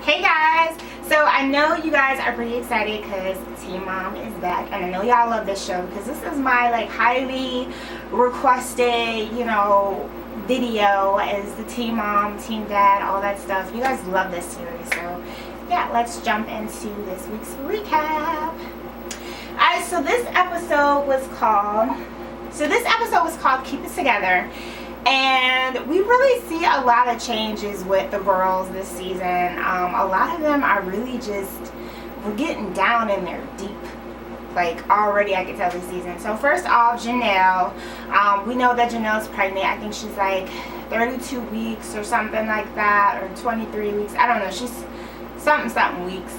Hey guys, so I know you guys are pretty excited because Teen Mom is back, and I know y'all love this show because this is my highly requested, video as the Teen Mom, Teen Dad, all that stuff. You guys love this series, so yeah, let's jump into this week's recap. Alright, so this episode was called Keep It Together. And we really see a lot of changes with the girls this season. A lot of them are really we're getting down in there deep. Already I can tell this season. So first off, Jenelle. We know that Janelle's pregnant. I think she's 32 weeks or something like that. Or 23 weeks. I don't know. She's something weeks.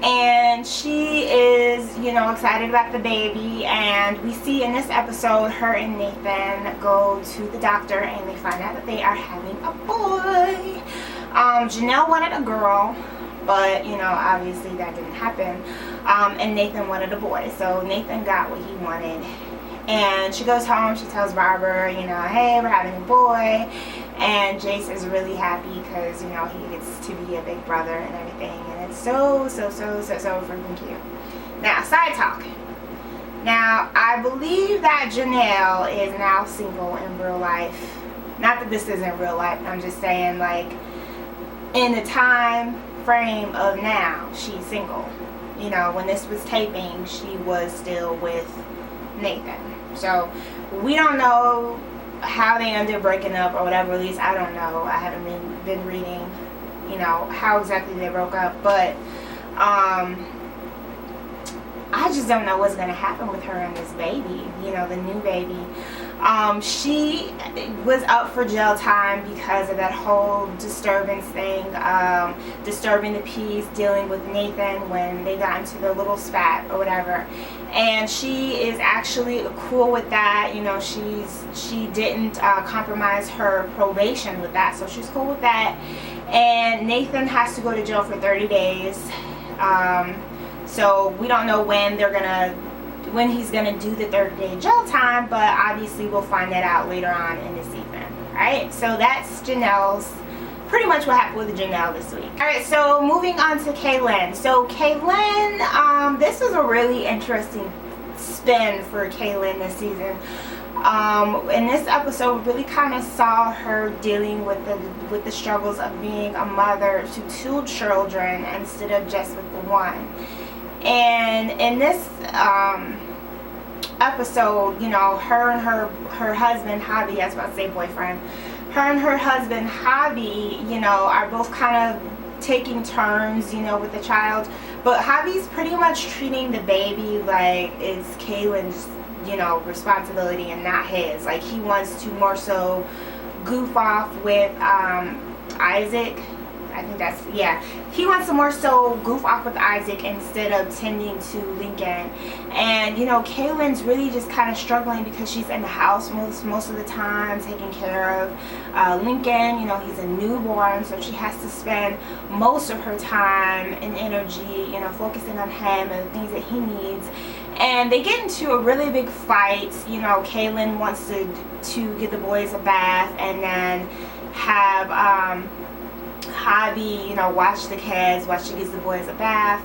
And she is, excited about the baby. And we see in this episode her and Nathan go to the doctor and they find out that they are having a boy. Jenelle wanted a girl, but obviously that didn't happen. And Nathan wanted a boy, so Nathan got what he wanted. And she goes home, she tells Barbara, hey, we're having a boy. And Jace is really happy because, he gets to be a big brother and everything. And it's so freaking cute. Now, side talk. Now, I believe that Jenelle is now single in real life. Not that this isn't real life. I'm just saying, in the time frame of now, she's single. When this was taping, she was still with Nathan. So, we don't know how they ended up breaking up or whatever. At least I don't know. I haven't been reading, how exactly they broke up. But I just don't know what's going to happen with her and this baby, the new baby. She was up for jail time because of that whole disturbance thing, disturbing the peace, dealing with Nathan when they got into their little spat or whatever. And she is actually cool with that. She didn't compromise her probation with that, so she's cool with that. And Nathan has to go to jail for 30 days. So we don't know when he's gonna do the 30-day jail time, but obviously we'll find that out later on in the season. Alright, so that's pretty much what happened with Jenelle this week. Alright, so moving on to Kailyn. So Kailyn, this was a really interesting spin for Kailyn this season. In this episode, we really kind of saw her dealing with the struggles of being a mother to 2 children instead of just with the one. And in this episode, her and her husband Javi, I was about to say boyfriend, her and her husband Javi, are both kind of taking turns, with the child. But Javi's pretty much treating the baby like it's Kailyn's, responsibility and not his. He wants to more so goof off with Isaac. I think that's, yeah. He wants to more so goof off with Isaac instead of tending to Lincoln. And, Kailyn's really just kind of struggling because she's in the house most of the time, taking care of Lincoln. He's a newborn, so she has to spend most of her time and energy, focusing on him and the things that he needs. And they get into a really big fight. Kailyn wants to give the boys a bath and then have Javi, watch the kids while she gives the boys a bath.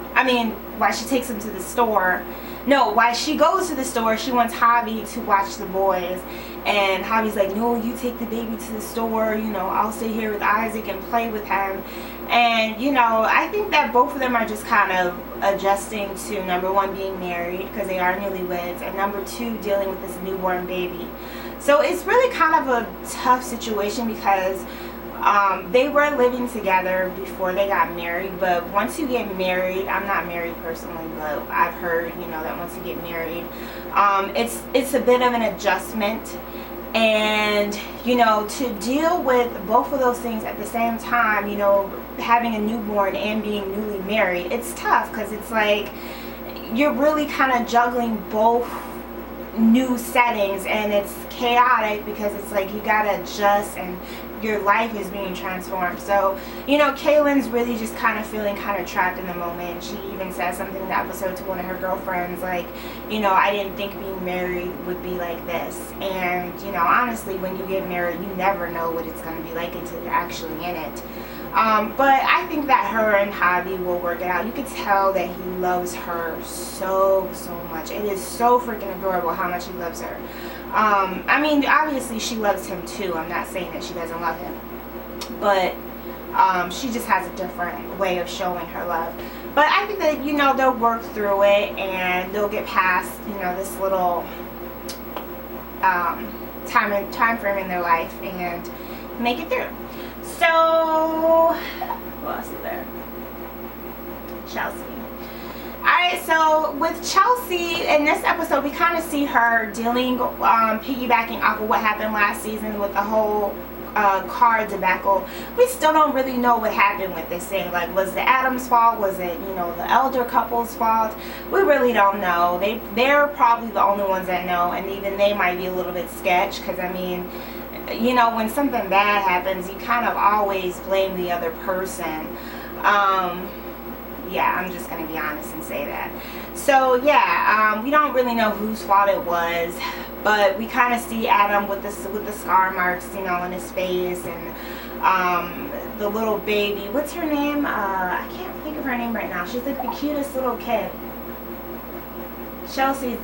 While she takes them to the store. No, while she goes to the store, she wants Javi to watch the boys. And Javi's like, no, you take the baby to the store. I'll stay here with Isaac and play with him. And, I think that both of them are just kind of adjusting to, number one, being married because they are newlyweds, and number 2, dealing with this newborn baby. So it's really kind of a tough situation because they were living together before they got married, but once you get married, I'm not married personally, but I've heard, that once you get married, it's a bit of an adjustment. And, to deal with both of those things at the same time, having a newborn and being newly married, it's tough because it's you're really kind of juggling both new settings, and it's chaotic because it's you gotta adjust and your life is being transformed. So, Kailyn's really just kind of feeling kind of trapped in the moment. She even said something in the episode to one of her girlfriends, I didn't think being married would be like this. And, honestly, when you get married, you never know what it's going to be like until you're actually in it. But I think that her and Javi will work it out. You could tell that he loves her so much. It is so freaking adorable how much he loves her. I mean, obviously she loves him too. I'm not saying that she doesn't love him, but she just has a different way of showing her love. But I think that, you know, they'll work through it and they'll get past, you know, this little time frame in their life and make it through. So, who else is there? Chelsea. Alright, so with Chelsea, in this episode, we kind of see her dealing, piggybacking off of what happened last season with the whole car debacle. We still don't really know what happened with this thing. Like, was it Adam's fault? Was it, you know, the elder couple's fault? We really don't know. They're probably the only ones that know, and even they might be a little bit sketch, because, I mean, you know, when something bad happens, you kind of always blame the other person. Yeah, I'm just going to be honest and say that. So, yeah, we don't really know whose fault it was, but we kind of see Adam with the scar marks, you know, on his face, and the little baby. What's her name? I can't think of her name right now. She's like the cutest little kid. Chelsea's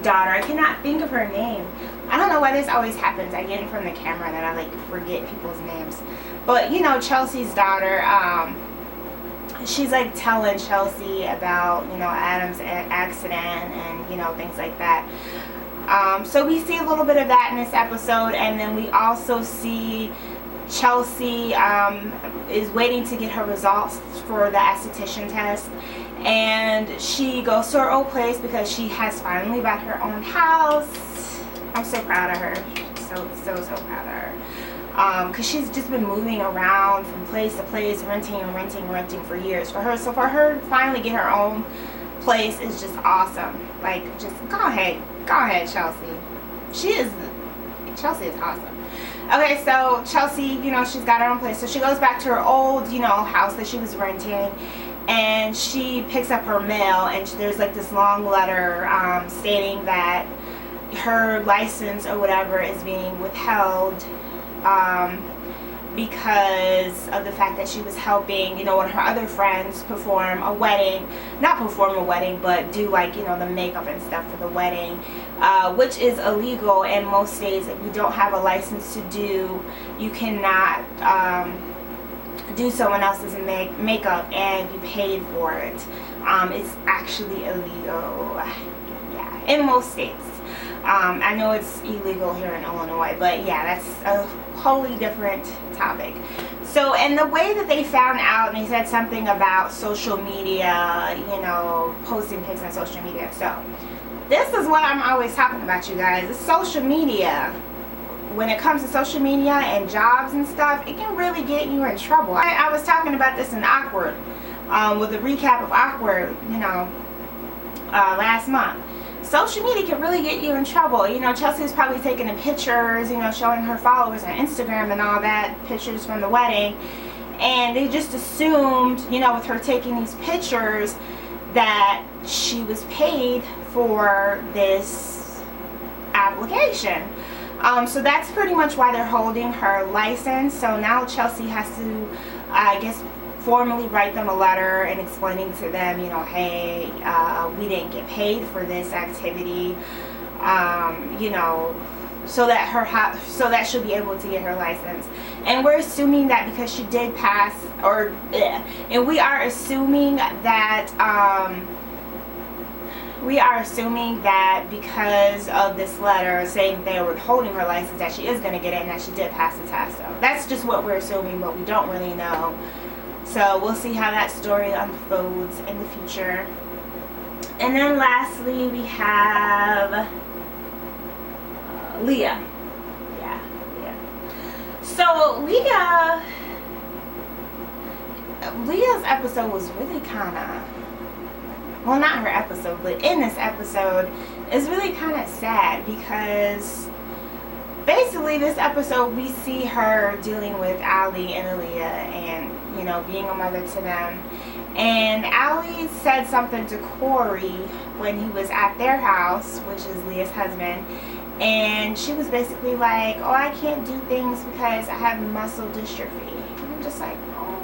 daughter. I cannot think of her name. I don't know why this always happens. I get it from the camera that I like forget people's names. But you know, Chelsea's daughter, she's like telling Chelsea about, you know, Adam's accident and, you know, things like that. So we see a little bit of that in this episode, and then we also see Chelsea is waiting to get her results for the esthetician test, and she goes to her old place because she has finally bought her own house. I'm so proud of her. So proud of her. Because she's just been moving around from place to place, renting for years. For her to finally get her own place is just awesome. Like, just go ahead, Chelsea. Chelsea is awesome. Okay, so Chelsea, you know, she's got her own place. So she goes back to her old, you know, house that she was renting, and she picks up her mail, and there's like this long letter stating that her license or whatever is being withheld because of the fact that she was helping, you know, one of her other friends perform a wedding. Not perform a wedding, but do, like, you know, the makeup and stuff for the wedding, which is illegal in most states. If you don't have a license to do, you cannot do someone else's makeup and you paid for it. It's actually illegal, yeah, in most states. I know it's illegal here in Illinois, but yeah, that's a wholly different topic. So, and the way that they found out, and they said something about social media, you know, posting pics on social media. So, this is what I'm always talking about, you guys. It's social media. When it comes to social media and jobs and stuff, it can really get you in trouble. I was talking about this in Awkward, with a recap of Awkward, you know, last month. Social media can really get you in trouble. You know, Chelsea's probably taking the pictures, you know, showing her followers on Instagram and all that, pictures from the wedding. And they just assumed, you know, with her taking these pictures, that she was paid for this application. So that's pretty much why they're holding her license. So now Chelsea has to, I guess, formally write them a letter and explaining to them, you know, hey, we didn't get paid for this activity, you know, so that she'll be able to get her license. And we're assuming that because she did pass, and we are assuming that because of this letter saying they were holding her license, that she is going to get it and that she did pass the test. So that's just what we're assuming, but we don't really know. So we'll see how that story unfolds in the future. And then lastly, we have Leah. Yeah. So Leah's episode was really kind of, well, not her episode, but in this episode is really kind of sad, because basically this episode we see her dealing with Ali and Aaliyah and, you know, being a mother to them. And Ali said something to Corey when he was at their house, which is Leah's husband, and she was basically like, oh, I can't do things because I have muscle dystrophy. And I'm just like, oh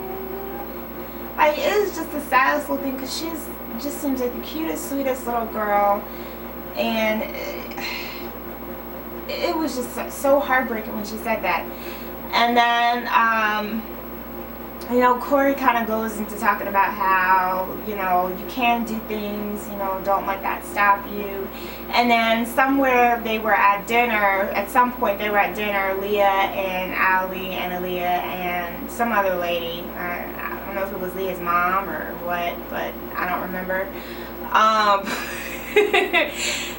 Like, it was just the saddest little thing, because she's just seems like the cutest, sweetest little girl. And it was just so heartbreaking when she said that. And then you know, Corey kind of goes into talking about how, you know, you can do things, you know, don't let that stop you. And then somewhere they were at dinner, at some point they were at dinner, Leah and Ali and Aaliyah and some other lady. I don't know if it was Leah's mom or what, but I don't remember.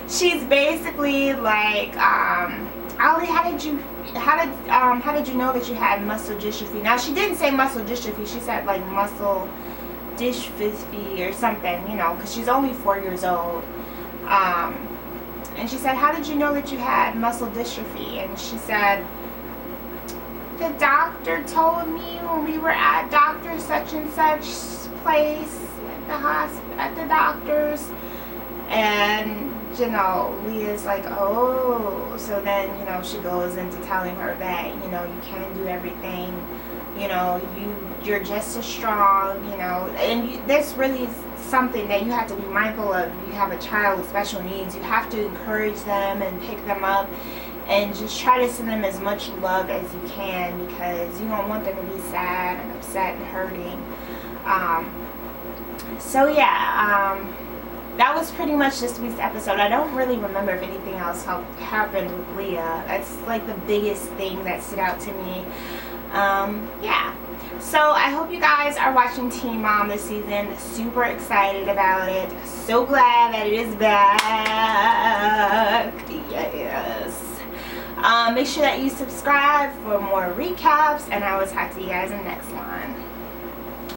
She's basically like, Ali, how did you know that you had muscle dystrophy? Now, she didn't say muscle dystrophy. She said like muscle dystrophy or something, you know, because she's only 4 years old. And she said, how did you know that you had muscle dystrophy? And she said, the doctor told me when we were at Dr. such and such place at the hospital, at the doctor's. And, you know, Leah's like, oh. So then, you know, she goes into telling her that, you know, you can do everything, you know, you're just as strong, you know. And this really is something that you have to be mindful of. You have a child with special needs, you have to encourage them and pick them up and just try to send them as much love as you can, because you don't want them to be sad and upset and hurting. So yeah, that was pretty much this week's episode. I don't really remember if anything else happened with Leah. That's like the biggest thing that stood out to me. Yeah. So I hope you guys are watching Teen Mom this season. Super excited about it. So glad that it is back. Yes. Make sure that you subscribe for more recaps, and I will talk to you guys in the next one.